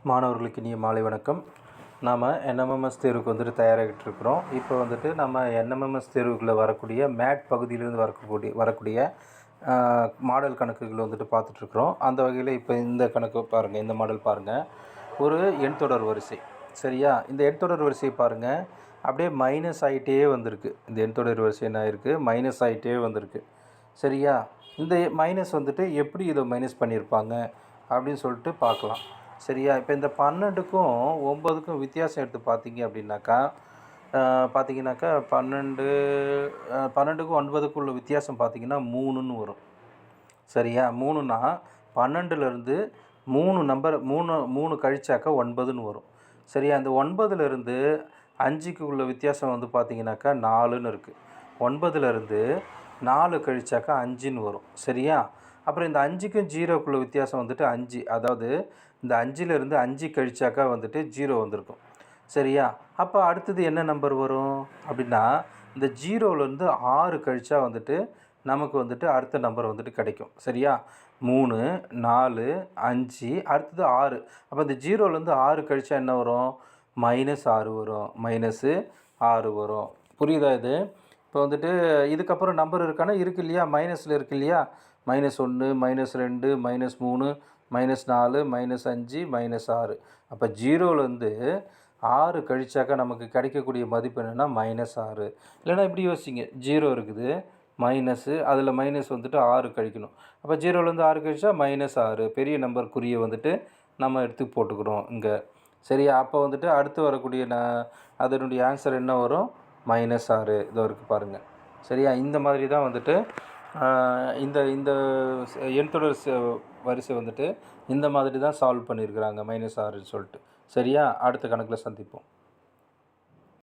மாணவர்களுக்கு இனிய மாலை வணக்கம். நாம் என்எம்எம்எஸ் தேர்வுக்கு வந்துட்டு தயாராகிட்டு இருக்கிறோம். இப்போ வந்துட்டு நம்ம என்எம்எம்எஸ் தேர்வுக்குள்ளே வரக்கூடிய மேட் பகுதியிலேருந்து வரக்கூடிய மாடல் கணக்குகள் வந்துட்டு பார்த்துட்ருக்குறோம். அந்த வகையில் இப்போ இந்த கணக்கு பாருங்கள், இந்த மாடல் பாருங்கள். ஒரு எண் தொடர் வரிசை, சரியா? இந்த எண் தொடர் வரிசையை பாருங்கள், அப்படியே மைனஸ் ஆகிட்டே வந்திருக்கு. இந்த எண் தொடர் வரிசை என்ன ஆகிருக்கு? மைனஸ் ஆகிட்டே வந்திருக்கு, சரியா? இந்த மைனஸ் வந்துட்டு எப்படி இதை மைனஸ் பண்ணியிருப்பாங்க அப்படின்னு சொல்லிட்டு பார்க்கலாம், சரியா? இப்போ இந்த 12க்கும் 9க்கும் வித்தியாசம் எடுத்து பார்த்தீங்க அப்படின்னாக்கா 12க்கும் 9க்கும் உள்ள வித்தியாசம் பார்த்தீங்கன்னா 3ன்னு வரும், சரியா? 3னா 12லேருந்து 3 கழிச்சாக்கா 9ன்னு வரும், சரியா? இந்த 9லேருந்து 5க்கு உள்ள வித்தியாசம் வந்து பார்த்தீங்கன்னாக்கா 4ன்னு இருக்குது. 9லேருந்து 4 கழிச்சாக்கா 5ன்னு வரும், சரியா? அப்புறம் இந்த 5க்கும் 0க்குள்ள வித்தியாசம் வந்துட்டு 5, அதாவது இந்த 5லேருந்து 5 கழிச்சாக்கா வந்துட்டு 0 வந்திருக்கும், சரியா? அப்போ அடுத்தது என்ன நம்பர் வரும் அப்படின்னா, இந்த 0லேருந்து 6 கழிச்சா வந்துட்டு நமக்கு வந்துட்டு அடுத்த நம்பர் வந்துட்டு கிடைக்கும், சரியா? 3, 4, 5, அடுத்தது 6. அப்போ இந்த 0லேருந்து 6 கழிச்சா என்ன வரும்? -6 வரும், -6 வரும். புரியுதா இது? இப்போ வந்துட்டு இதுக்கப்புறம் நம்பர் இருக்கானா? இருக்குது இல்லையா? மைனஸில் இருக்குது இல்லையா? -1, -2, -3, -4, -5, -6. அப்போ 0லேருந்து 6 கழிச்சாக்கா நமக்கு கிடைக்கக்கூடிய மதிப்பு என்னென்னா -6. இல்லைனா இப்படி யோசிங்க, 0 இருக்குது, மைனஸு, அதில் மைனஸ் வந்துட்டு 6 கழிக்கணும். அப்போ 0லேருந்து 6 கழிச்சா -6, பெரிய நம்பர் குறியை வந்துட்டு நம்ம எடுத்து போட்டுக்கிறோம் இங்கே, சரியா? அப்போ வந்துட்டு அடுத்து வரக்கூடிய அதனுடைய ஆன்சர் என்ன வரும்? -6. இதோ இருக்குது பாருங்கள், சரியா? இந்த மாதிரி தான் வந்துட்டு இந்த இந்த எண் தொடர் வரிசை வந்துட்டு இந்த மாதிரி தான் சால்வ் பண்ணியிருக்கிறாங்க, -6ன்னு சொல்லிட்டு, சரியா? அடுத்த கணக்கில் சந்திப்போம்.